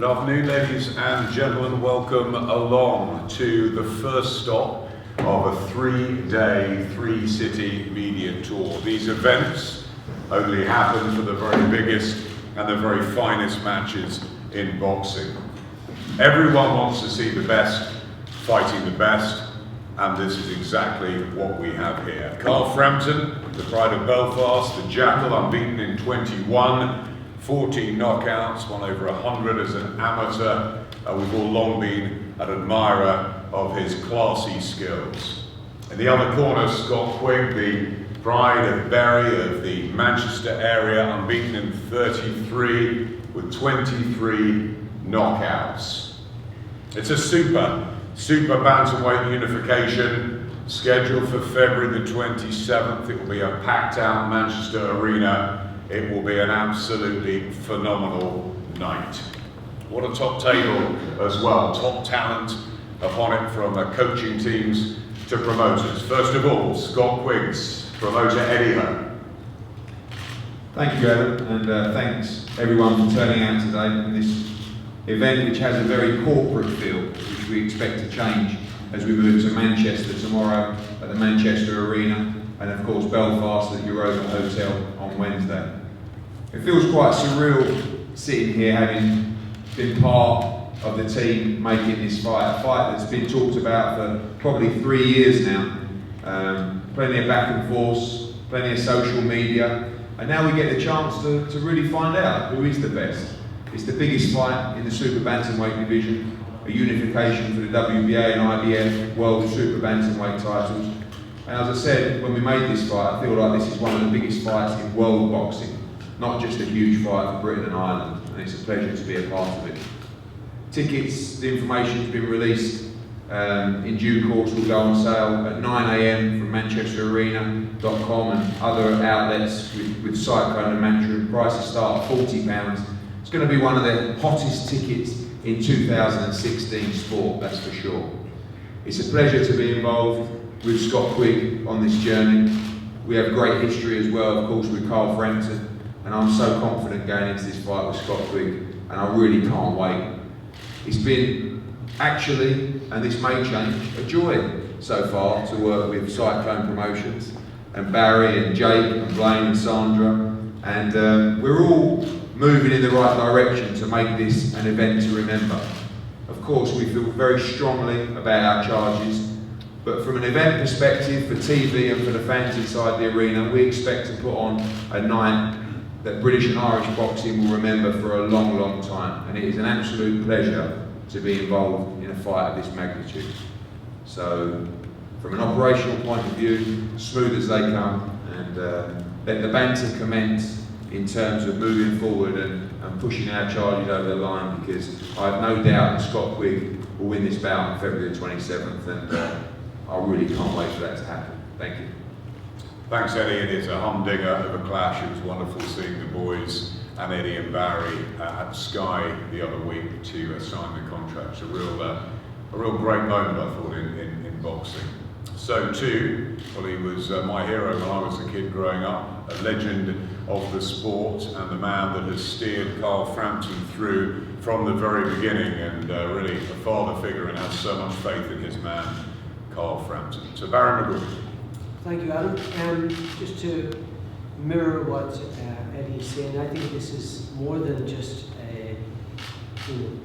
Good afternoon, ladies and gentlemen. Welcome along to the first stop of a three-day, three-city media tour. These events only happen for the very biggest and the very finest matches in boxing. Everyone wants to see the best fighting the best, and this is exactly what we have here. Carl Frampton, the pride of Belfast, the Jackal, unbeaten in 21, 14 knockouts, won over 100 as an amateur. We've all long been an admirer of his classy skills. In the other corner, Scott Quigg, the pride of Bury, of the Manchester area, unbeaten in 33 with 23 knockouts. It's a super bantamweight unification scheduled for February the 27th. It will be a packed out Manchester arena. It will be an absolutely phenomenal night. What a top table as well. Top talent upon it, from coaching teams to promoters. First of all, Scott Quigg's promoter Eddie Ho. Thank you, Adam, and thanks everyone for turning out today in this event, which has a very corporate feel, which we expect to change as we move to Manchester tomorrow at the Manchester Arena, and of course Belfast at Europa Hotel on Wednesday. It feels quite surreal sitting here, having been part of the team making this fight, a fight that's been talked about for probably 3 years now. Plenty of back and forth, plenty of social media, and now we get the chance to really find out who is the best. It's the biggest fight in the super bantamweight division, a unification for the WBA and IBF World Super Bantamweight titles. And as I said, when we made this fight, I feel like this is one of the biggest fights in world boxing, not just a huge fight for Britain and Ireland, and it's a pleasure to be a part of it. Tickets, the information has been released in due course, will go on sale at 9 AM from manchesterarena.com and other outlets with Cyclone and Matchroom. Prices start at £40. It's going to be one of the hottest tickets in 2016 sport, that's for sure. It's a pleasure to be involved with Scott Quigg on this journey. We have great history as well, of course, with Carl Frampton, and I'm so confident going into this fight with Scott Quigg, and I really can't wait. It's been actually, and this may change, a joy so far to work with Cyclone Promotions and Barry and Jake and Blaine and Sandra, and we're all moving in the right direction to make this an event to remember. Of course, we feel very strongly about our charges, but from an event perspective, for TV and for the fans inside the arena, we expect to put on a night that British and Irish boxing will remember for a long, long time. And it is an absolute pleasure to be involved in a fight of this magnitude. So, from an operational point of view, smooth as they come, and let the banter commence in terms of moving forward and pushing our charges over the line, because I have no doubt that Scott Quigg will win this bout on February the 27th, and I really can't wait for that to happen. Thank you. Thanks, Eddie. It is a humdinger of a clash. It was wonderful seeing the boys and Eddie and Barry at Sky the other week to sign the contract. It's a real great moment, I thought, in boxing. So too, well, he was my hero when I was a kid growing up, a legend of the sport, and the man that has steered Carl Frampton through from the very beginning, and really a father figure, and has so much faith in his man, Carl Frampton. So Barry McGraw. Thank you, Adam. Just to mirror what Eddie's saying, I think this is more than just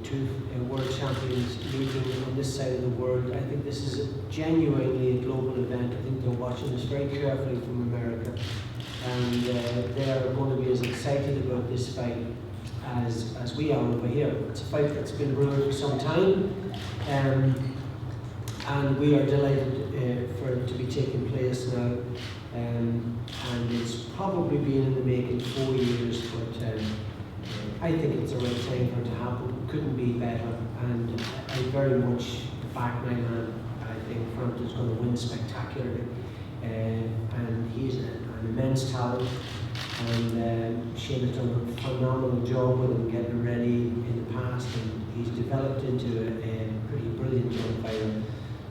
two world champions meeting on this side of the world. I think this is genuinely a global event. I think they're watching this very carefully from America, and they are going to be as excited about this fight as we are over here. It's a fight that's been brewing for some time, and we are delighted for it to be taking place now. And it's probably been in the making 4 years, but I think it's the right time for it to happen. It couldn't be better, and I very much back my man. I think Frampton's going to win spectacularly, and he's an immense talent, and Shane has done a phenomenal job with him getting ready in the past, and he's developed into a pretty brilliant young fighter.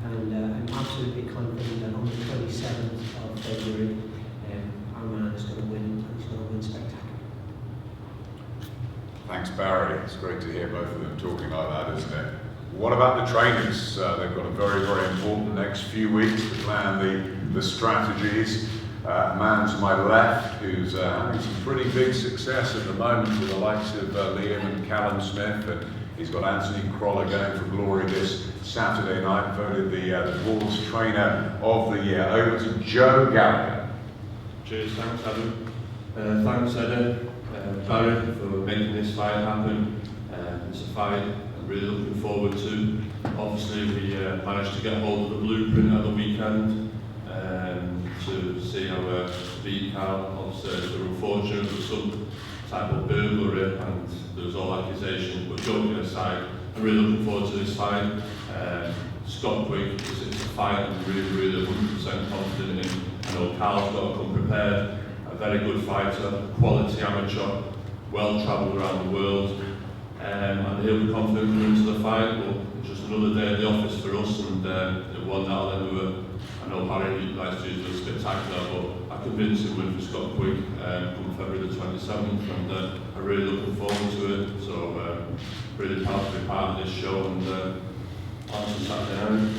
And I'm absolutely confident that on the 27th of February, our man is going to win, and he's going to win spectacularly. Thanks. Thanks, Barry. It's great to hear both of them talking like that, isn't it? What about the trainers? They've got a very, very important next few weeks to plan the strategies. A man to my left who's having some pretty big success at the moment with the likes of Liam and Callum Smith, and he's got Anthony Croller going for glory this Saturday night, voted the Bulls Trainer of the Year. Over to Joe Gallagher. Cheers, thanks Adam. Thanks Ed, Barry, for making this fight happen. It's a fight I'm really looking forward to. Obviously we managed to get hold of the blueprint at the weekend to see how to beat Carl. Obviously we were fortunate with some type of burglary and there was all accusations, but joking aside, I'm really looking forward to this fight. Scott Quigg, it's a fight I'm really 100% confident in. I know Carl's got to come prepared, a very good fighter, quality amateur, well travelled around the world, and he'll be confident coming into the fight. But it's just another day at the office for us, and it won that. Then I know Barry likes to use the spectacular, but I convinced him win for Scott Quigg come February the 27th, and I'm really looking forward to it. So really proud to be part of this show, and on to Saturday night.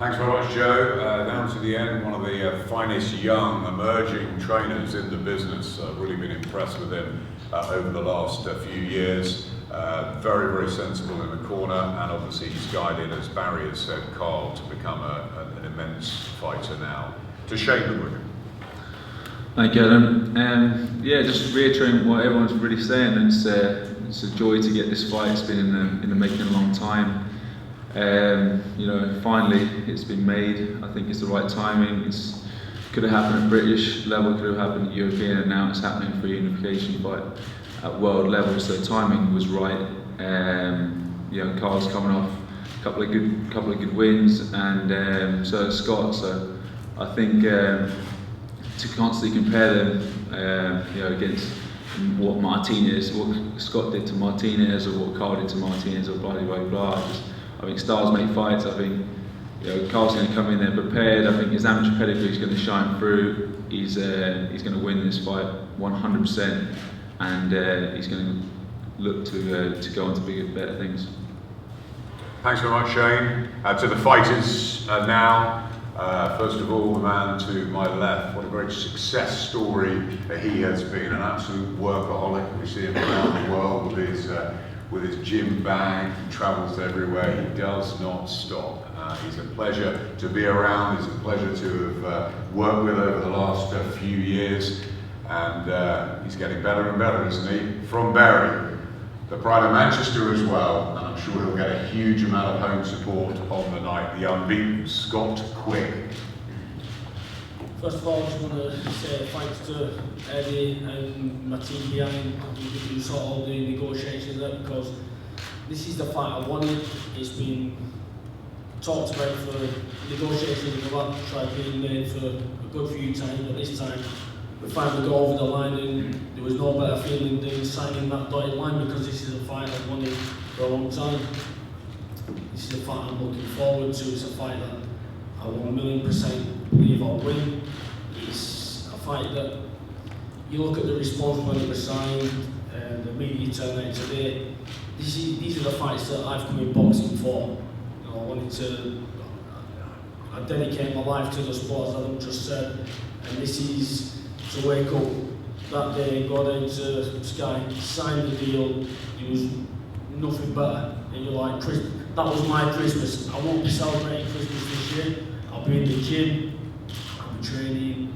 Thanks very much, Joe. Down to the end, one of the finest young emerging trainers in the business. I've really been impressed with him over the last few years. Very sensible in the corner, and obviously he's guided, as Barry has said, Carl to become an immense fighter now. To Shane Woodward. Thank you, Adam. Yeah, just reiterating what everyone's really saying. It's a joy to get this fight. It's been in the making a long time. You know, finally it's been made. I think it's the right timing. It could have happened at British level, could have happened at European, and now it's happening for unification fight at world level. So the timing was right. You know, Carl's coming off a couple of good wins, and so is Scott. So I think to constantly compare them, you know, against what Scott did to Martinez, or what Carl did to Martinez, or blah blah blah. I think styles make fights. I think, you know, Carl's going to come in there prepared. I think his amateur pedigree is going to shine through. He's going to win this fight 100%, and he's going to look to go on to bigger, better things. Thanks very much, Shane. To the fighters now. First of all, the man to my left. What a great success story he has been. An absolute workaholic. We see him around the world with his gym bag. He travels everywhere. He does not stop. He's a pleasure to be around. He's a pleasure to have worked with over the last few years, and he's getting better and better, isn't he? From Barry, the pride of Manchester as well, and I'm sure he'll get a huge amount of home support on the night. The unbeaten Scott Quigg. First of all, I just want to say thanks to Eddie and my team behind who sort all the negotiations there, because this is the fight I wanted. It's been talked about for negotiations in the tried being made for a good few times, but this time we finally got over the line, and there was no better feeling than signing that dotted line, because this is a fight I've wanted for a long time. This is a fight I'm looking forward to. It's a fight that I 1,000,000% believe I'll win. It's a fight that you look at the response when it was signed, the media turnout today. These are the fights that I've come in boxing for. You know, I wanted to dedicate my life to the sport, as Adam just said, and this is to wake up that day, go down to Sky, sign the deal. It was nothing better, and you're like, that was my Christmas. I won't be celebrating Christmas this year. I'll be in the gym, I'll be training,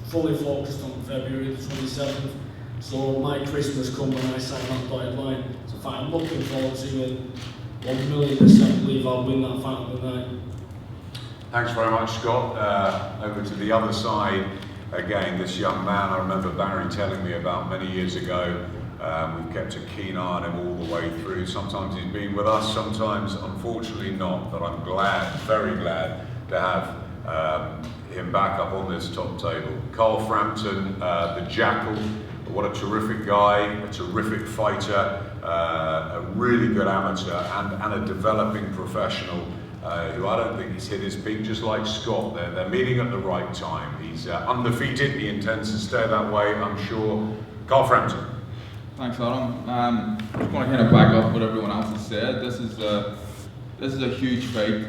fully focused on February the 27th. So my Christmas come when I sign that dotted line. It's a fight I'm looking forward to, and 1,000,000% believe I'll win that fight on the night. Thanks very much, Scott. Over to the other side, again, this young man I remember Barry telling me about many years ago. We've kept a keen eye on him all the way through. Sometimes he's been with us, sometimes unfortunately not, but I'm glad, very glad to have him back up on this top table. Carl Frampton, the Jackal, what a terrific guy, a terrific fighter, a really good amateur, and a developing professional who I don't think he's hit his peak, just like Scott. They're meeting at the right time. He's undefeated, he intends to stay that way, I'm sure. Carl Frampton. Thanks, Adam. Just want to kind of back up what everyone else has said. This is a huge fight.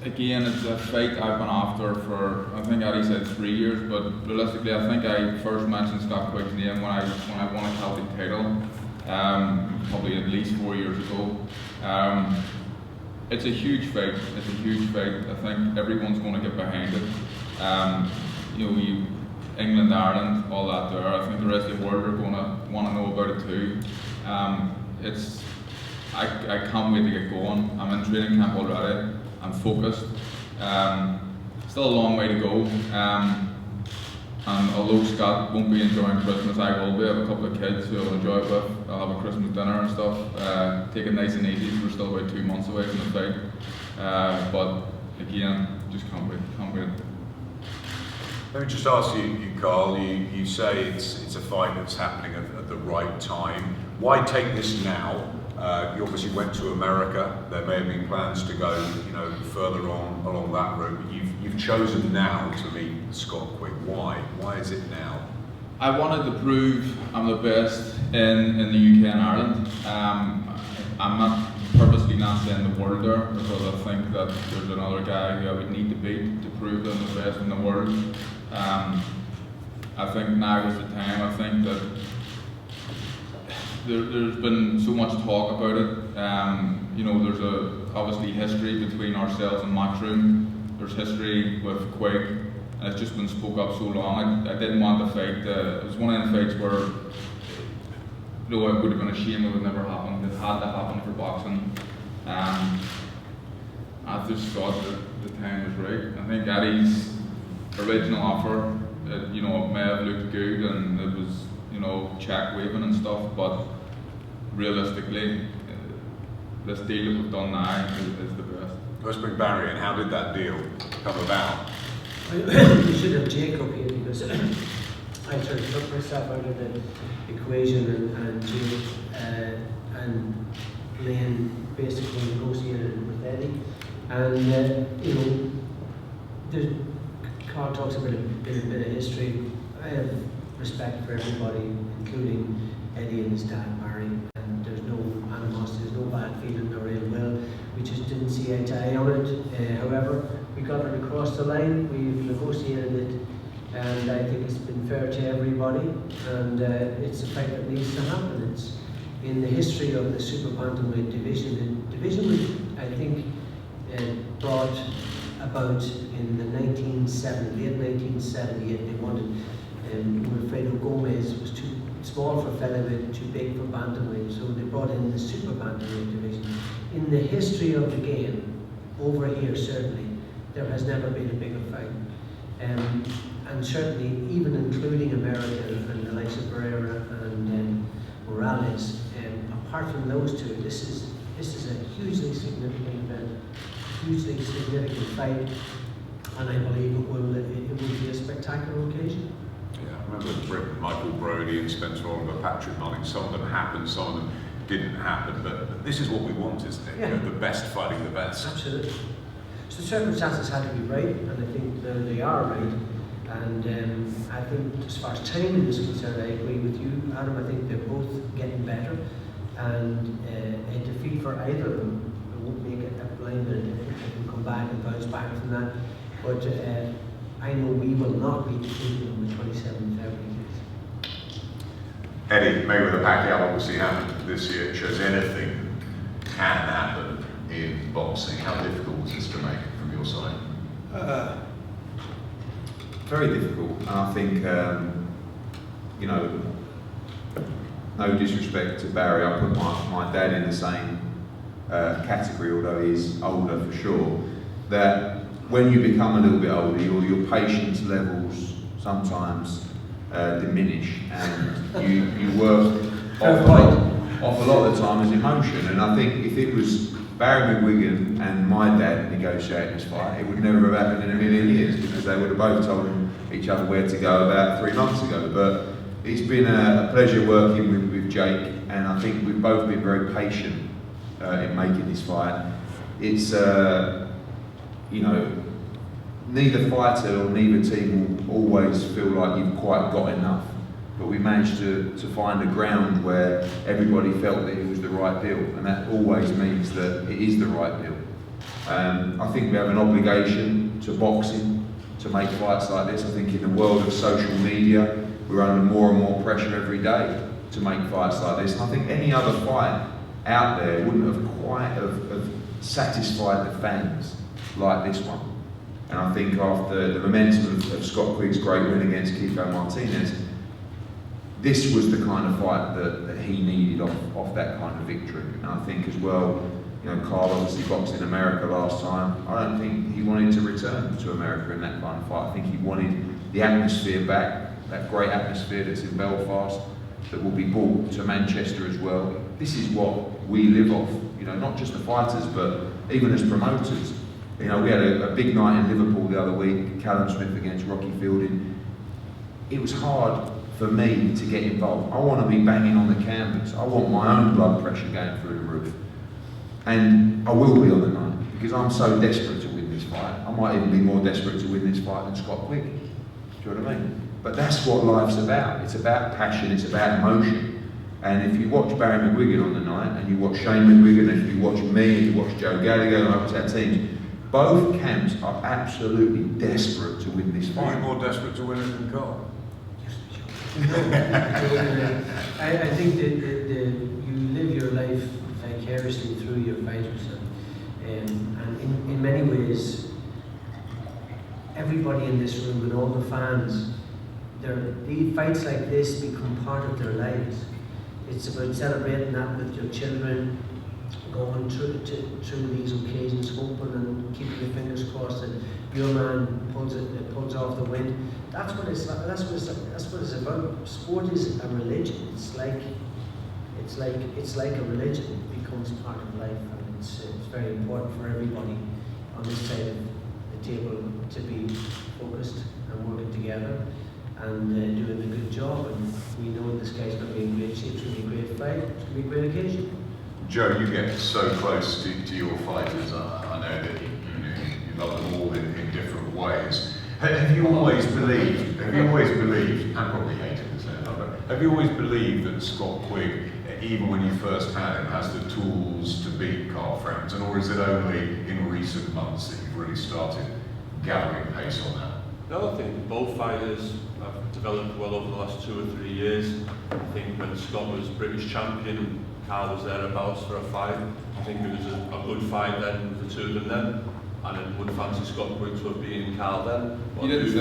Again, it's a fight I've been after for, I think Eddie said 3 years, but realistically, I think I first mentioned Scott Quigg's name when I won a Celtic title, probably at least 4 years ago. It's a huge fight. It's a huge fight. I think everyone's going to get behind it. England, Ireland, all that there. I think the rest of the world are going to want to know about it too. I can't wait to get going. I'm in training camp already. I'm focused. Still a long way to go. And although Scott won't be enjoying Christmas, I will be. I have a couple of kids who I'll enjoy it with. I'll have a Christmas dinner and stuff. Take it nice and easy. We're still about 2 months away from the fight. But again, just can't wait. Let me just ask you, Carl, you say it's a fight that's happening at the right time. Why take this now? You obviously went to America. There may have been plans to go, further on along that route. But you've chosen now to meet Scott Quigg. Why? Why is it now? I wanted to prove I'm the best in the UK and Ireland. I'm not purposely not saying the world there because I think that there's another guy who I would need to beat to prove that I'm the best in the world. I think now is the time. I think that there's been so much talk about it. There's obviously history between ourselves and Matchroom. There's history with Quigg, and it's just been spoke up so long. I didn't want the fight. It was one of the fights where it would have been a shame it would never happen. It had to happen for boxing. I just thought that the time was right. I think Eddie's original offer, it may have looked good and it was, check waving and stuff, but realistically, this deal that we've done now is the best. Let's bring Barry in. How did that deal come about? You should have Jacob here because I sort of took myself out of the equation and Lane basically negotiated with Eddie. And Carl talks about a bit of history. I have respect for everybody, including Eddie and his dad, Barry, and there's no animosity, there's no bad feeling or ill will. We just didn't see eye to eye on it. However, we got it across the line, we've negotiated it, and I think it's been fair to everybody, and it's a fight that needs to happen. It's in the history of the super bantamweight division. The division was, I think, brought about in the late 1978. They wanted Wilfredo Gomez was too small for featherweight, too big for bantamweight, so they brought in the super bantamweight division. In the history of the game, over here certainly, there has never been a bigger fight. And certainly, even including America and the likes of Pereira and Morales, apart from those two, this is a hugely significant event, hugely significant fight, and I believe it will be a spectacular occasion. Yeah, I remember Michael Brodie and Spencer Oliver, Patrick Mulling. Some of them happened, some of them didn't happen, but this is what we want, isn't it? Yeah. The best fighting the best. Absolutely. So circumstances had to be right, and I think they are right. And I think as far as timing is concerned, I agree with you, Adam. I think they're both getting better, and a defeat for either of them won't make it a blind minute. They can come back and bounce back from that. But I know we will not be defeated on the 27th of February. Eddie, Mayweather Pacquiao obviously happened this year. It shows anything can happen in boxing. How difficult was this to make from your side? Very difficult. And I think, no disrespect to Barry, I put my dad in the same category, although he's older for sure, that when you become a little bit older, your patience levels sometimes diminish, and you work off a lot of the time as emotion. And I think if it was Barry McGuigan and my dad negotiating this fight, it would never have happened in a million years, because they would have both told each other where to go about 3 months ago. But it's been a pleasure working with Jake, and I think we've both been very patient in making this fight. It's neither fighter or neither team will always feel like you've quite got enough. but we managed to find a ground where everybody felt that it was the right deal, and that always means that it is the right deal. I think we have an obligation to boxing to make fights like this. I think in the world of social media, we're under more and more pressure every day to make fights like this. And I think any other fight out there wouldn't have quite have satisfied the fans like this one. And I think after the momentum of Scott Quigg's great win against Kiko Martinez, this was the kind of fight that he needed off that kind of victory. And I think as well, you know, Carl obviously boxed in America last time. I don't think he wanted to return to America in that kind of fight. I think he wanted the atmosphere back, that great atmosphere that's in Belfast, that will be brought to Manchester as well. This is what we live off, you know, not just the fighters, but even as promoters. You know, we had a big night in Liverpool the other week, Callum Smith against Rocky Fielding. It was hard for me to get involved. I want to be banging on the canvas. I want my own blood pressure going through the roof. And I will be on the night, because I'm so desperate to win this fight. I might even be more desperate to win this fight than Scott Quigg. Do you know what I mean? But that's what life's about. It's about passion, it's about emotion. And if you watch Barry McGuigan on the night, and you watch Shane McGuigan, and you watch me, and you watch Joe Gallagher, and I watch our teams, both camps are absolutely desperate to win this Are fight. you more desperate to win it than Carl? I think that you live your life vicariously through your fighters, and in many ways, everybody in this room and all the fans, these fights like this become part of their lives. It's about celebrating that with your children, going through these occasions, hoping and keeping your fingers crossed that your man pulls off the win. That's what it's like. That's what it's about. Sport is a religion. It's like a religion. It becomes part of life, and it's very important for everybody on this side of the table to be focused and working together and doing a good job. And we know this guy's going to be in great shape. It's going to be a great fight. It's going to be a great occasion. Joe, you get so close to your fighters. I know that you love them all in different ways. Have you always believed, and probably hated this, but have you always believed that Scott Quigg, even when you first had him, has the tools to beat Carl Frampton, or is it only in recent months that you've really started gathering pace on that? No, I think both fighters have developed well over the last 2 or 3 years. I think when Scott was British champion, Carl was thereabouts for a fight. I think it was a good fight then, the two of them then. And I would fancy Scott Quigg to have beaten Carl then. But I do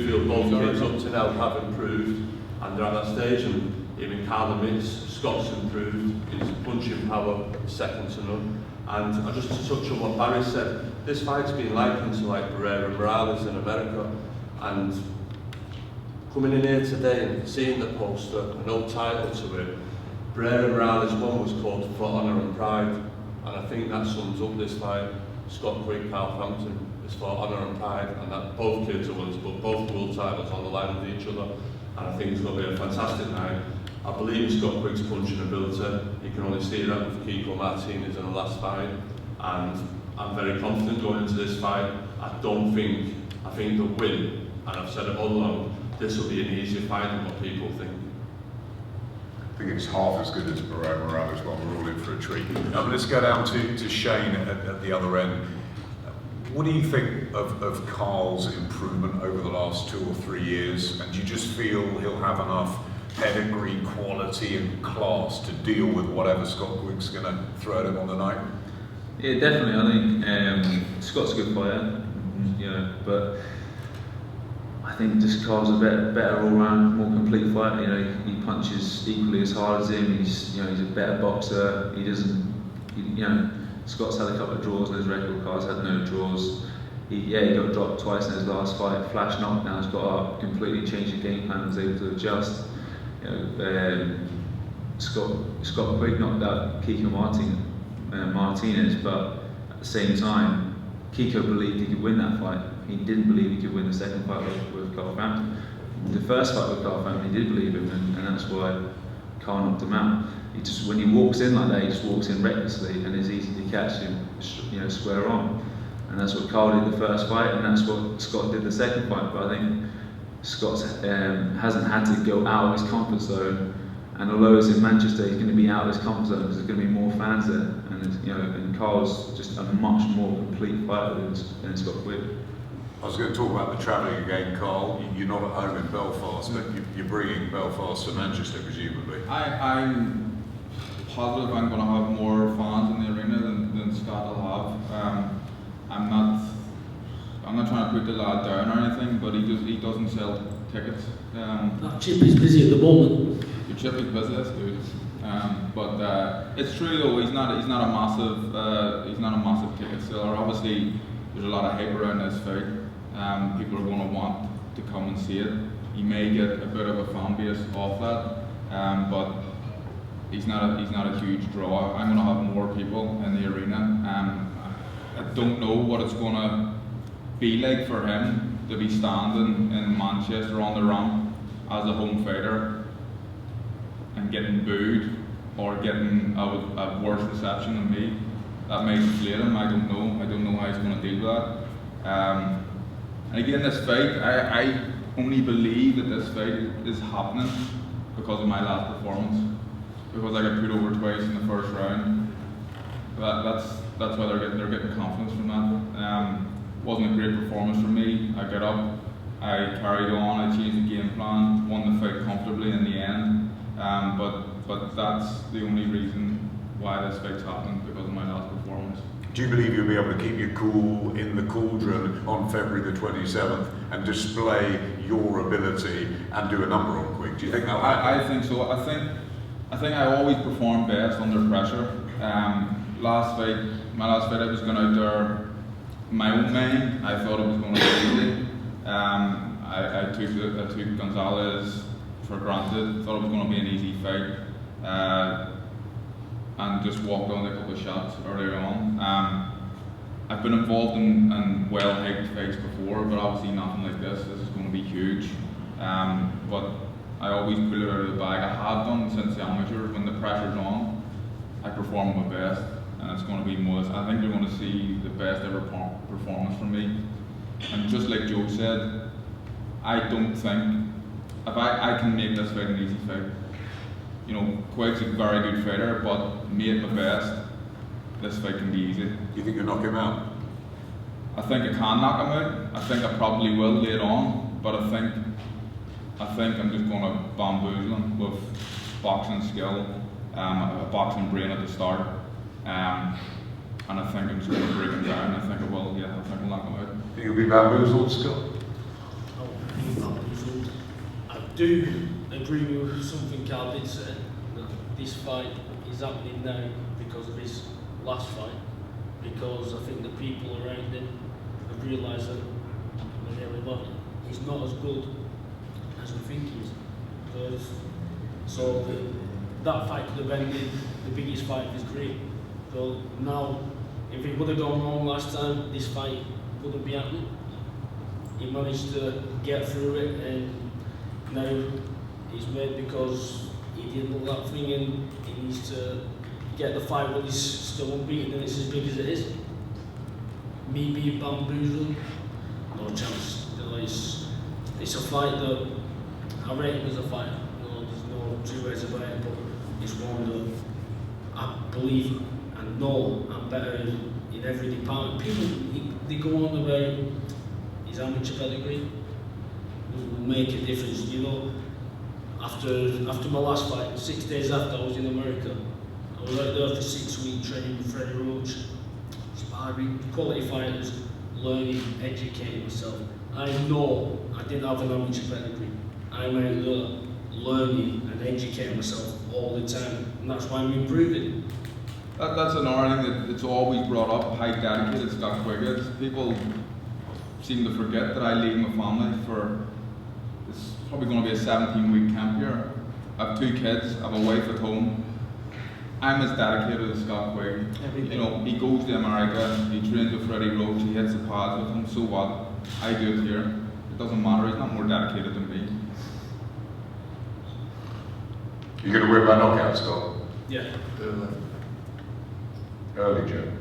feel both kids up to now have improved, and they're at that stage, and even Carl admits Scott's improved. His punching power is second to none. And just to touch on what Barry said, this fight's been likened to like Barrera and Morales in America, and coming in here today and seeing the poster, no title to it, Barrera and Morales one was called For Honour and Pride, and I think that sums up this fight. Scott Quigg, Carl Frampton is for honour and pride, and that both kids are willing to put both world titles on the line with each other, and I think it's going to be a fantastic night. I believe in Scott Quigg's punching ability. You can only see that with Kiko Martinez in the last fight, and I'm very confident going into this fight. I think the win, and I've said it all along, this will be an easier fight than what people think. I think it's half as good as Barrera Morales. Well, we're all in for a treat. Let's go down to Shane at the other end. What do you think of Carl's improvement over the last 2 or 3 years? And do you just feel he'll have enough pedigree, quality and class to deal with whatever Scott Quigg's going to throw at him on the night? Yeah, definitely. I think Scott's a good fighter, you know, but I think just Carl's a better all-round, more complete fighter. You know, he punches equally as hard as him. He's a better boxer. Scott's had a couple of draws in his record. Carl's had no draws. He got dropped twice in his last fight. Flash knockdowns, got up, completely changed the game plan, was able to adjust. You know, Scott Quigg knocked out Kiko Martinez, but at the same time, Kiko believed he could win that fight. He didn't believe he could win the second fight with Carl Frampton. The first fight with Carl Frampton, he did believe him, and that's why Carl knocked him out. When he walks in like that, he just walks in recklessly, and it's easy to catch him, square on. And that's what Carl did the first fight, and that's what Scott did the second fight. But I think Scott hasn't had to go out of his comfort zone, and although it's in Manchester, he's going to be out of his comfort zone because there's going to be more fans there, and and Carl's just a much more complete fighter than Scott Quigg. I was going to talk about the travelling again, Carl. You're not at home in Belfast, but you're bringing Belfast to Manchester, presumably. I'm positive I'm going to have more fans in the arena than Scott will have. I'm not trying to put the lad down or anything, but he doesn't sell tickets. That chip is busy at the moment. Your chip is busy, that's good. But it's true though. He's not a massive ticket seller. Obviously, there's a lot of hype around this fight. People are going to want to come and see it. He may get a bit of a fan base off that, but he's not a huge draw. I'm going to have more people in the arena. I don't know what it's going to be like for him to be standing in Manchester on the ramp as a home fighter and getting booed or getting a worse reception than me. That might inflate him. I don't know how he's going to deal with that. And again, this fight, I only believe that this fight is happening because of my last performance. Because I got put over twice in the first round. That's why they're getting confidence from that. Wasn't a great performance for me. I got up, I carried on, I changed the game plan, won the fight comfortably in the end. But that's the only reason why this fight's happening, because of my last performance. Do you believe you'll be able to keep your cool in the cauldron on February the 27th and display your ability and do a number on Quigg? Do you think that will happen? I think so. I think I always perform best under pressure. My last fight I was going out there, in my own mind, I thought it was going to be easy. I took Gonzalez for granted, thought it was going to be an easy fight. And just walked on a couple of shots earlier on. I've been involved in well-hyped fights before, but obviously nothing like this. This is going to be huge. But I always pull it out of the bag. I have done since the amateurs. When the pressure's on, I perform my best, and it's going to be most. I think they're going to see the best ever performance from me. And just like Joe said, I don't think if I can make this fight an easy fight. Quigg's a very good fighter, but me at my best, this fight can be easy. You think you'll knock him out? I think I can knock him out. I think I probably will later on, but I think I'm just going to bamboozle him with boxing skill, a boxing brain at the start, and I think I'm just going to break him down. I think I will. Yeah, I think I'll knock him out. Think you'll be bamboozled, Scott? I do agree with something Carl did say, that this fight is happening now because of his last fight, because I think the people around him have realised that when they're level, he's not as good as we think he is. So that fight could have ended the biggest fight of his career. So now, if it would have gone wrong last time, this fight wouldn't be happening. He managed to get through it, and now he's made because he did all that thing, and he needs to get the fight while he's still unbeaten and it's as big as it is. Me being bamboozled, no chance. It's a fight that I rate him as a fighter. There's no two ways about it, but it's one that I believe and know I'm better in every department. People, they go on about his amateur pedigree. Will make a difference, After my last fight, 6 days after I was in America, I was out there for 6 weeks training with Freddie Roach, sparring, quality fighters, learning, educating myself. I know I didn't have an amateur pedigree. I'm out there learning and educating myself all the time, and that's why I'm improving. That's another thing that's always brought up, how dedicated Scott Quigg is. People seem to forget that I leave my family for, it's probably going to be a 17-week camp here. I have 2 kids, I have a wife at home. I'm as dedicated as Scott Quigg. He goes to America, he trains with Freddie Roach, he hits the pads with him, so what? I do it here. It doesn't matter, he's not more dedicated than me. You're going to win by knockout, Scott? Yeah. Early, Joe.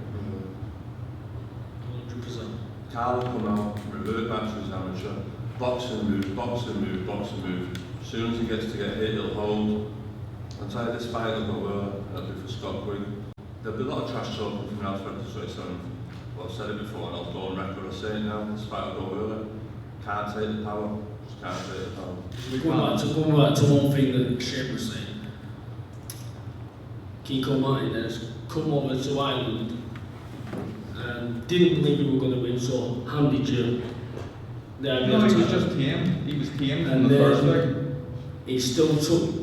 100%. Carl will come out, revert back to his amateur, box and move, box and move, box and move. As soon as he gets to get hit, he'll hold. I'll tell you this fight will go well, that'll be for Scott Quigg. There'll be a lot of trash talking from Carl Frampton, so it's well, I've said it before and I'll go on record, I'll say it now, this fight will go well. Can't take the power, just can't take the power. Going back to one thing that Shane was saying, Kiko Martinez come over to Ireland and didn't believe we were going to win, so handed you the No, he was just tame. He was tame from and the first leg. he still took,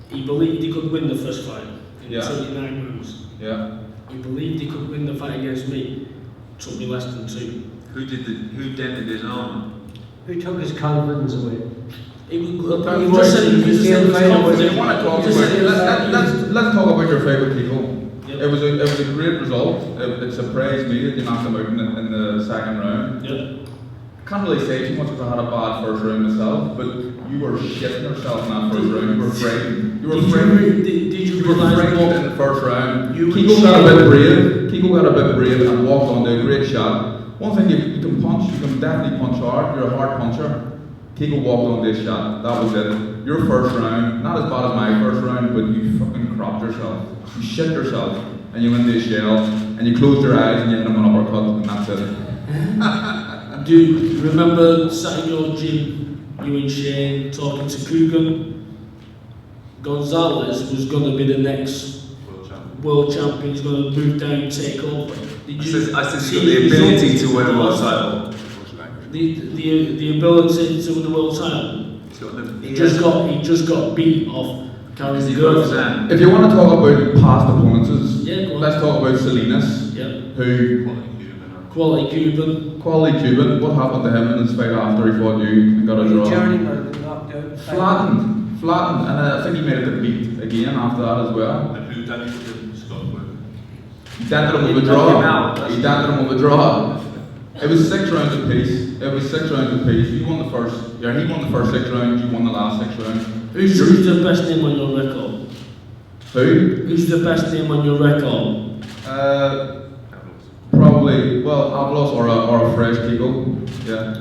he believed he could win the first fight in Yeah. 39 rounds. Yeah. He believed he could win the fight against me, took me less than 2. Who dented his armour? Who took his confidence away? He was He just said he was was just still confident. You want to talk Just said he was about, let's talk about your favourite people. Yep. It was a great result. It surprised me that you knocked them out in the second round. Yeah. Can't really say too much because I had a bad first round myself, but you were shitting yourself in that first round. You were frightened. You were frightened. Did you You were realise frightened what? in the first round. You Kiko were got a bit brave. Kiko got a bit brave and walked onto a great shot. One thing you can punch, you can definitely punch hard. You're a hard puncher. Kiko walked onto this shot. That was it. Your first round, not as bad as my first round, but you fucking cropped yourself. You shit yourself, and you went into a shell, and you closed your eyes, and you hit him an uppercut, and that's it. Do you remember sat in your gym, you and Shane talking to Coogan? Gonzalez was going to be the next world champion. He's going to move down and take over. Did you I said he's see got the his ability results? to win a world title. The ability to win the world title. He's got the, He just got beat off because Karen he got Gervin. Zan. If you want to talk about past opponents, Yeah, go on. let's talk about Salinas, Yeah. who Quality Cuban. quality Cuban. What happened to him in his fight after he fought you and got a draw? Journey or knocked out. Flattened, and I think he made it to beat again after that as well. And who done it? Scott Quigg. He dented him with a He knocked him draw. out. He dented him with a draw. It was 6 rounds apiece. It was 6 rounds apiece. You won the first. Yeah, he won the first 6 rounds. You won the last 6 rounds. Who's the best name on your record? Who? Who's the best name on your record? Probably. Well, Avalos or a fresh Kiko. Yeah.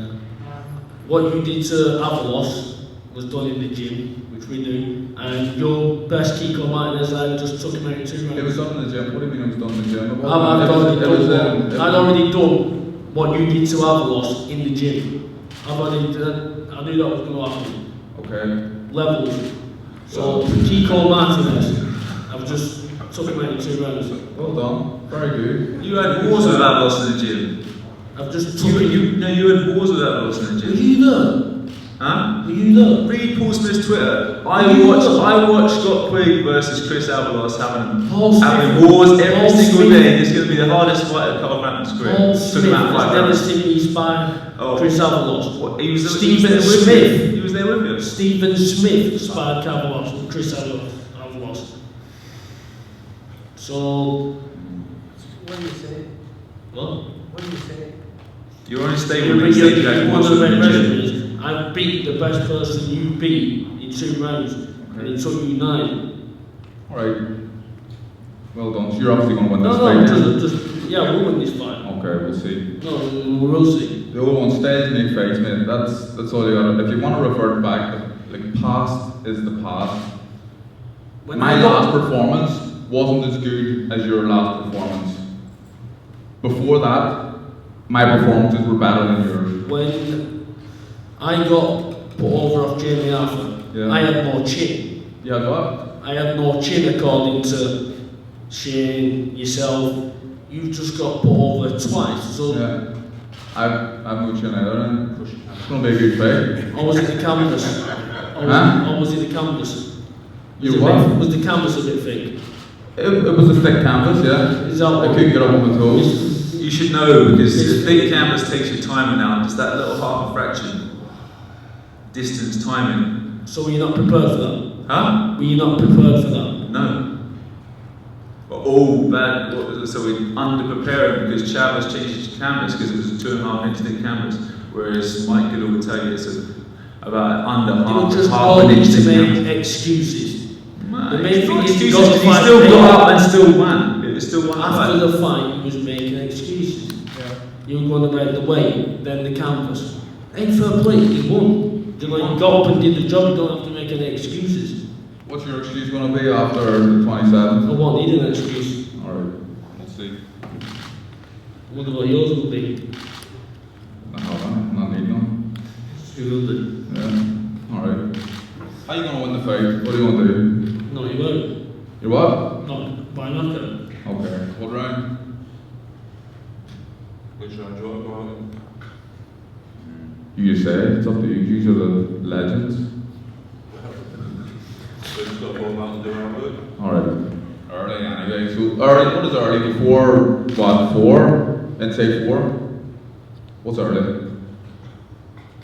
What you did to Avalos was done in the gym, which we do, and your best Kiko Martinez, I just took him out in 2 rounds. It was done in the gym. What do you mean it was done in the gym? I'd already done what you did to Avalos in the gym. I knew that was going to happen. Okay. Levels. So Kiko Martinez, I've just took him out in 2 rounds. Well done. Very good. You had wars with Avalos in the gym. I've just took him. You had wars with Avalos in the Were gym. you there? Huh? Were you there? Read Paul Smith's Twitter. I You watched were. Scott Quigg versus Chris Avalos having Paul Smith. wars every Paul single Smith. day. It's going to be the hardest fight of Carl Frampton's career. Paul Took Smith him out has 5 never rounds. seen me spy Oh. Chris Avalos. What, he was Stephen there with Smith. you. He was there with you. Stephen Smith spied Avalos, Chris Avalos. So, What do you say? what? What do you say? You're on a statement when you said you had wars with him in the gym. I beat the best person you beat in 2 rounds, and it took you 9. Alright. Well done. So you're obviously going to win this No, fight. yeah, we'll win this fight. Okay, we'll see. No, we'll see. The old one stays make fights, mate. That's all you got. If you want to revert back, like past is the past. My last performance wasn't as good as your last performance. Before that, my performances were better than yours. When I got put over off Jamie Arthur, Yeah. I had more chin. You had what? I had more chin according to Shane, yourself. You just got put over twice. So, Yeah. I've no chin either, and it's going to be a good fight. or was it the canvas? Huh? Or was it the canvas? You what? Was the canvas a bit thick? It was a thick canvas, yeah. Is that I what- couldn't get up on my toes. You should know because the big canvas takes your timing out. Just that little half a fraction distance timing. So were you not prepared for that? Huh? Were you not prepared for that? No. But all bad. So we under-preparing because Chavez changed his canvas because it was a 2.5 inch thick canvas, whereas Mike Goodall would tell you it's about under They were half, just half all an inch to thick make canvas. excuses. Man, The main thing is excuses, you got because he fight still paid got off. up and still won. It was still one After fight. the fight, he was making excuses. You were going about the weight, then the canvas. Ain't fair play, he won. You know, he got up and did the job, you don't have to make any excuses. What's your excuse going to be after the 27th? I won't need an excuse. Alright, we'll see. I wonder what yours will be. Not need none. You will do. Yeah, alright. How are you going to win the fight? What do you want to do? No, you won't. You what? Not by knockout. Okay, what round? Which round do you want to go out in? You just say it, it's up to you. You are the legends. So just got to go out and do our work. Alright. Early anyway. So early, what is early? Before what? 4? And say 4? What's early?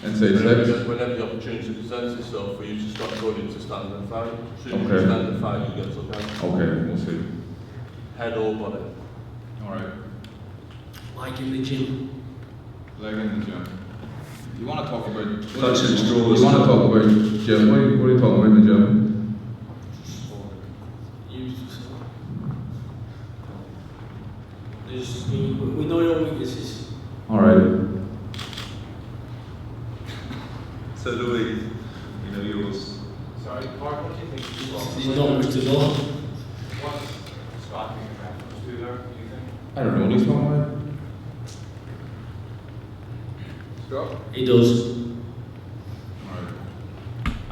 And say 6? Whenever the opportunity presents itself for you to start going into stand and fight. As soon as Okay. you stand and fight, you get took out. Okay, we'll see. Head or body. Alright. Like in the gym. Leg in the gym. You want to talk about Touch and straws. You want to talk about gym? What are you talking about in the gym? We know your weaknesses. Alright. So do we. You know yours. Sorry, Mark, what do you think? He's not much to know. What's Scott Quigg do there, do you think? I don't know what he's talking about. Scott? He does.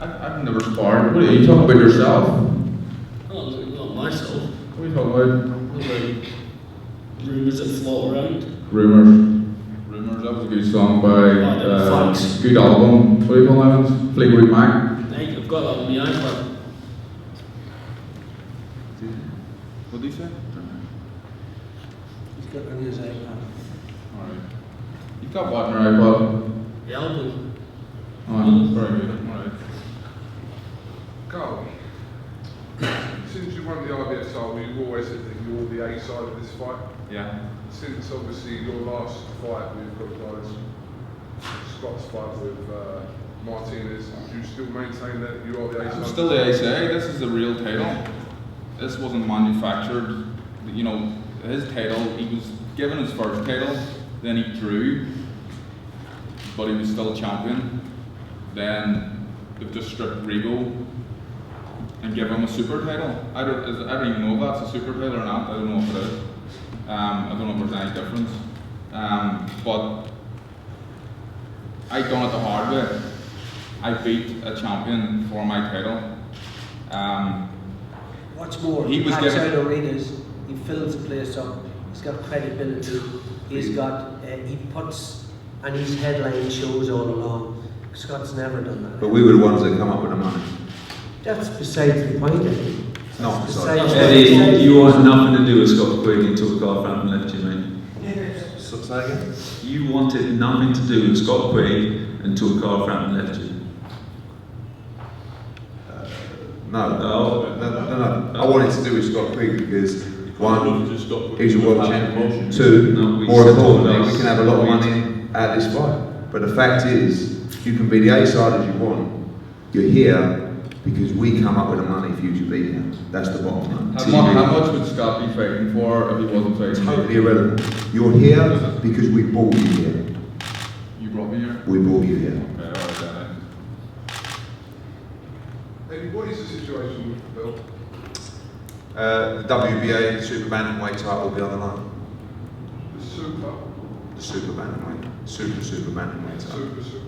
I've never sparred. What are you talking about yourself? Not myself. What are you talking about? Like rumours that float around. Rumours. Rumours, that was a good song by Fox. good album. What do you call that? Fleetwood Mac. Hey, I've got that on my iPad. What did he say? He's got it on his iPad. Alright. You've got what on your iPod? The album. Oh, very good. Alright. Carl, since you won the IBF title, you've always said that you're the A side of this fight. Yeah. Since obviously your last fight with guys, Scott's fight with Martinez, do you still maintain that you are the A side? I'm still the ASA. This is the real title. This wasn't manufactured. You know, his title, he was given his first title, then he drew, but he was still champion. Then they've just stripped Regal and give him a super title. I don't even know if that's a super title or not. I don't know if it is. I don't know if there's any difference. But I done it the hard way. I beat a champion for my title. What's more, He he was packs given- out arenas, he fills the place up, he's got credibility, he's got, he puts, and his headline shows all along. Scott's never done that. But we were the ones that come up with the money. That's besides the point, Eddie. It's not That's besides. Eddie, you want nothing to do with Scott Quigg until Carl Frampton left you, mate. So say again? You wanted nothing to do with Scott Quigg until Carl Frampton left you. No. I wanted to do with Scott Quigg because one, Just got he's a world champion. promotion. Two, No, we more said importantly, all we those. can have a lot of money at this fight. But the fact is, you can be the A side as you want. You're here because we come up with the money for you to be here. That's the bottom line. How much would Scott be fighting for if he wasn't fighting? Totally irrelevant. You're here because we brought you here. You brought me here? We brought you here. Okay, alright then. Eddie, what is the situation with the belt? The WBA Super Bantamweight title will be on the line. The super, The Super Bantamweight. Super Bantamweight title. super.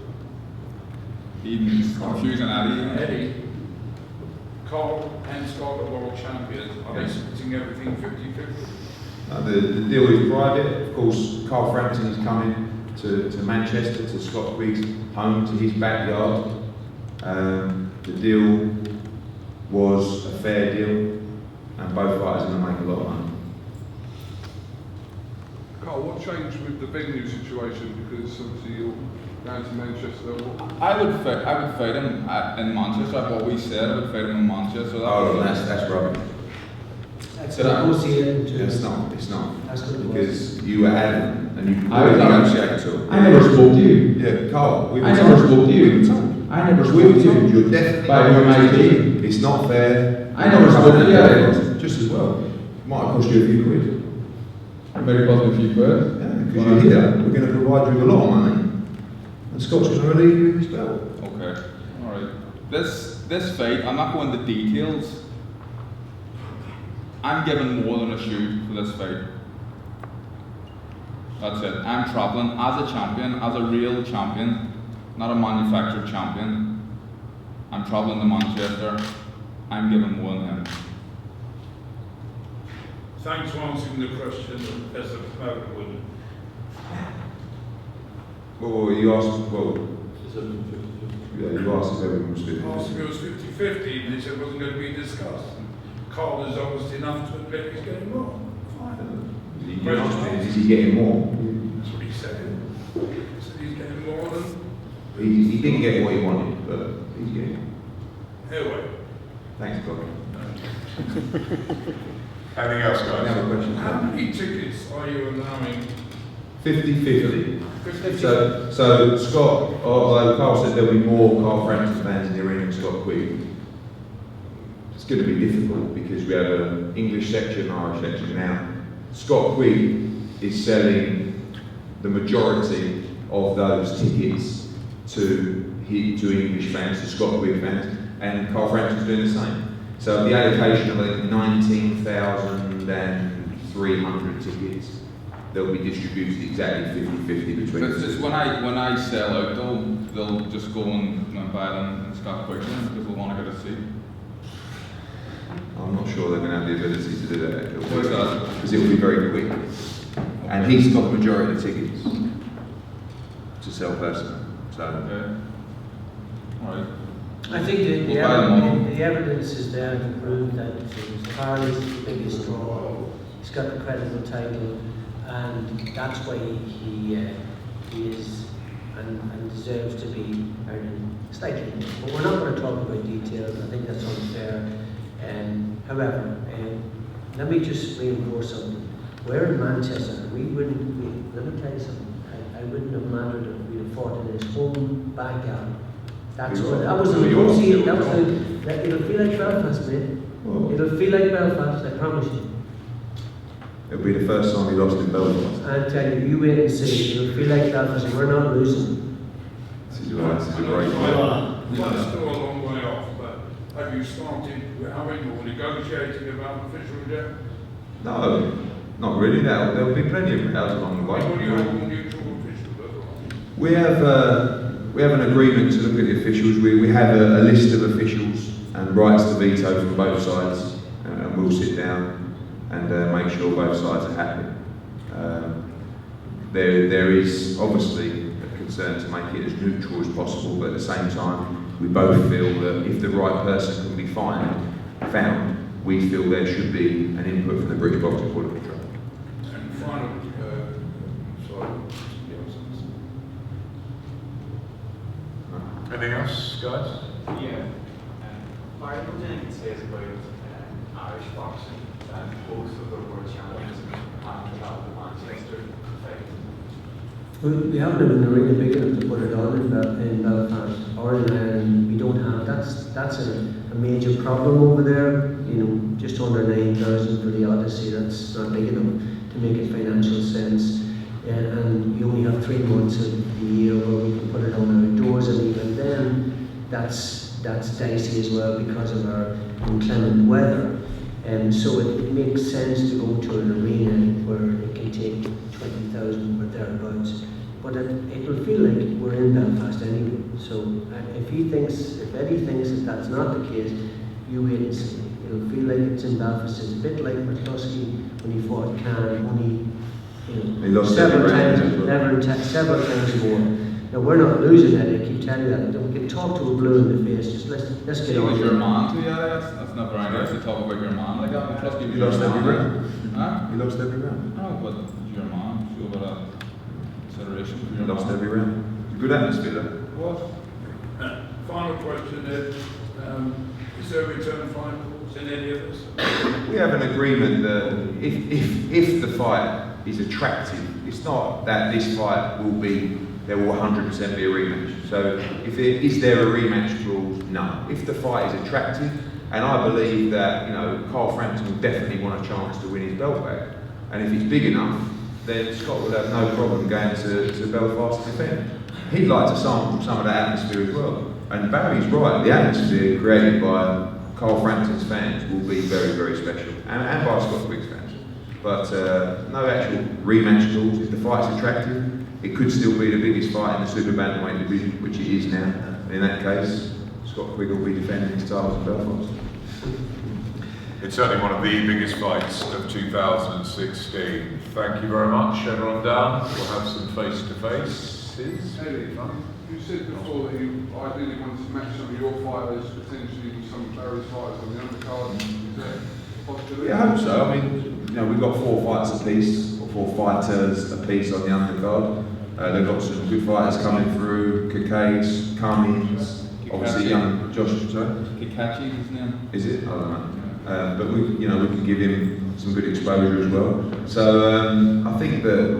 He's confusing Eddie. Eddie, Carl and Scott are world champions. Are they splitting everything 50-50? The deal is private. Of course, Carl Frampton is coming to Manchester, to Scott Quigg's home, to his backyard. The deal was a fair deal, and both fighters are going to make a lot of money. Carl, what changed with the venue situation? Because obviously you're going to Manchester. I would fight him in Manchester. I've always said I would fight him in Manchester. Oh, that's rubbish. That's Did I- negotiated to. It's not. That's what it was. Because you were adamant, and you I was not. negotiated to it. I never spoke to you. Yeah, Carl, we were I told. never spoke to you. We were told. I never We spoke were to told. you. You're definitely. By my team. It's not fair. I never spoke to you. Just as well. Might have cost you a few quid. Maybe cost me a few quid. Yeah, because you're here. We're going to provide you with a lot of money. And Scott's going to relieve you of his belt. Okay, alright. This fight, I'm not going into details. I'm giving more than a shoot for this fight. That's it. I'm travelling as a champion, as a real champion, not a manufactured champion. I'm travelling to Manchester. I'm giving more than him. Thanks for answering the question as a promoter would. Well, you asked, well, Is it 50-50? yeah, you asked if everyone was 50. Asked if it was 50-50 and he said it wasn't going to be discussed. Carl is obvious enough to admit he's getting wrong. Fine. You asked me, is he getting more? That's what he said. He said he's getting more than... He didn't get what he wanted, but he's getting it. Anyway. Thanks, God. Anything else, Any guys? other questions? How many tickets are you allowing? 50-50. So Scott, although Carl said there'll be more Carl Frampton fans in the arena than Scott Quigg, it's going to be difficult because we have an English section, Irish section now. Scott Quigg is selling the majority of those tickets to English fans, to Scott Quigg fans, and Carl Frampton's doing the same. So the allocation of, I think, 19,300 tickets, they'll be distributed exactly 50-50 between But us. just when I sell out, they'll just go and buy them in Scott Quigg because they'll want to get a seat. I'm not sure they're going to have the ability to do that What's that? because it will be very quick. And he's got the majority of the tickets to sell personally. So Okay. Alright. I think the evidence is there to prove that Carl is the biggest draw. He's got the credible title, and that's why he is and deserves to be earning slightly more. But we're not going to talk about details. I think that's unfair. However, let me just reinforce something. We're in Manchester. Let me tell you something. I wouldn't have mattered if we'd have fought in his home backyard. That's what that was. It'll feel like Belfast, mate. It'll feel like Belfast. I promise you. it'll be the first time he lost in Belfast. I tell you, you wait and see. It'll feel like Belfast, and we're not losing. This is a great fight. That's still a long way off, but have you started having or negotiating about official yet? No, not really. There'll be plenty of crowds along the What do you way. have on neutral official? We have an agreement to look at the officials. We have a list of officials and rights to veto from both sides, and we'll sit down and make sure both sides are happy. There is obviously a concern to make it as neutral as possible, but at the same time, we both feel that if the right person can be found, we feel there should be an input from the British Boxing Board of Control. And final, Anything else, guys? Yeah. Barry, what do you think it says about Irish boxing and both of the world champions and the Manchester fight? We haven't been in the ring big enough to put it on in Belfast or in Ireland. We don't have. That's a major problem over there. You know, just under 9,000 for the Odyssey. That's not big enough to make it financial sense. And you only have 3 months of the year where we can put it on outdoors, and even then, that's dicey as well because of our inclement weather. And so it makes sense to go to an arena where it can take 20,000 or thereabouts. But it'll feel like we're in Belfast anyway. So if Eddie thinks that that's not the case, you wait and see. It'll feel like it's in Belfast. It's a bit like McCluskey when he fought Khan, only He lost several every times, round. several times more. Now we're not losing that. I keep telling you that. We can talk to a blue in the face. Just let's get He on. was your man too, yeah, that's not very nice to talk about your man like that. Plus, He lost every round. Huh? He lost every round. No, but your man, show a bit of consideration for He your lost man. every round. Good atmosphere though. What? Final question is there a return fight in any of this? We have an agreement that if the fight is attractive, it's not that this fight there will 100% be a rematch. So is there a rematch clause? No. If the fight is attractive, and I believe that Carl Frampton will definitely want a chance to win his belt back, and if it's big enough, then Scott will have no problem going to Belfast to defend. he'd like to sample some of that atmosphere as well. And Barry's right, the atmosphere created by Carl Frampton's fans will be very, very special, and by Scott Quigg's fans. But no actual rematch calls. If the fight's attractive, it could still be the biggest fight in the super bantamweight division, which it is now. In that case, Scott Quigg will be defending his titles in Belfast. It's certainly one of the biggest fights of 2016. Thank you very much, everyone down. We'll have some face-to-faces. Eddie, you said before that you ideally wanted to match some of your fighters, potentially with some of Barry's fighters on the undercard. Is that a possibility? Yeah, I hope so. I mean, you know, we've got 4 fights apiece, or 4 fighters apiece on the undercard. They've got some good fighters coming through, Kikades, Cummins, obviously young Josh, sorry? Kikachi, his name. Is it? I don't know. But we can give him some good exposure as well. So I think that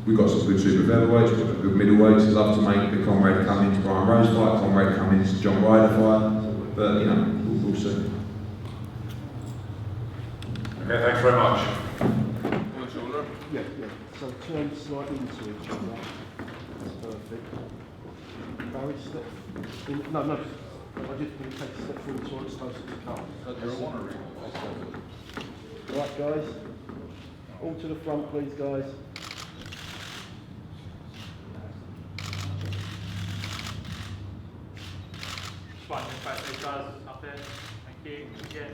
we've got some good super featherweights, we've got some good middleweights. I'd love to make the Conrad Cummins, Brian Rose fight, Conrad Cummins, John Ryder fight, but you know, we'll see. Okay, thanks very much. Yeah. So turn slightly into each other. That's perfect. Barry, step in. No. I did think take a step forward towards closer to Carl. Right, guys. All to the front, please, guys. Right, next back, up there. Thank you. Yeah.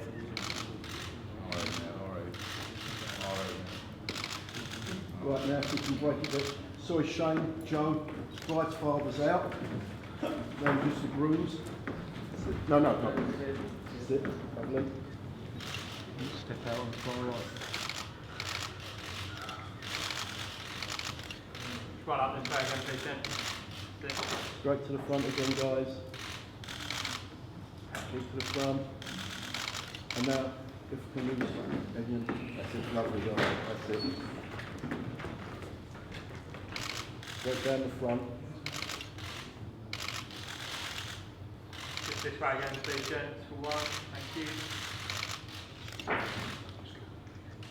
Right, now if we can break it up. Sorry, Shane, Joe, bride's father's out. No, just the grooms. No. That's it. Lovely. Step out on the far right. Right up this way again, please, then. Straight to the front again, guys. Keep to the front. And now, if we can move this way again. That's it, lovely, guys. That's it. Straight down the front. Just this way again, please, gents, for one. Thank you.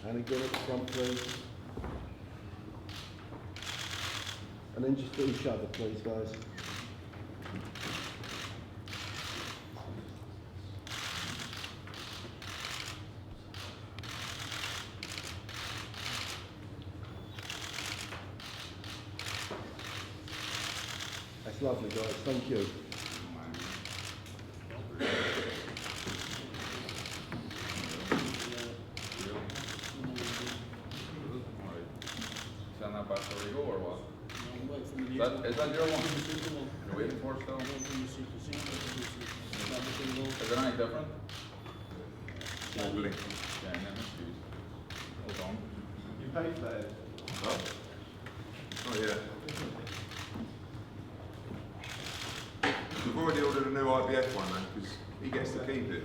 And again at the front, please. And then just to each other, please, guys. That's lovely, guys. Thank you. Send that back to Rigo or what? Is that your one? You're waiting for it still? Is it any different? Wobbling. Yeah, no, excuse. Hold on. You paid for that? Oh yeah. We've already ordered a new IBF one though, because he gets to keep it.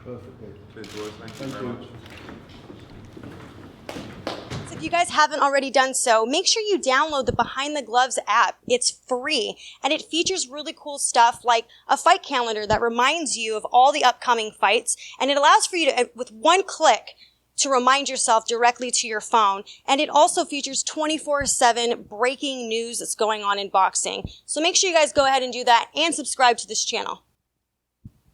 Perfectly. Cheers boys, thank you Thank very you. much. So if you guys haven't already done so, make sure you download the Behind the Gloves app. It's free, and it features really cool stuff like a fight calendar that reminds you of all the upcoming fights, and it allows for you to, with one click, to remind yourself directly to your phone. And it also features 24/7 breaking news that's going on in boxing. So make sure you guys go ahead and do that and subscribe to this channel.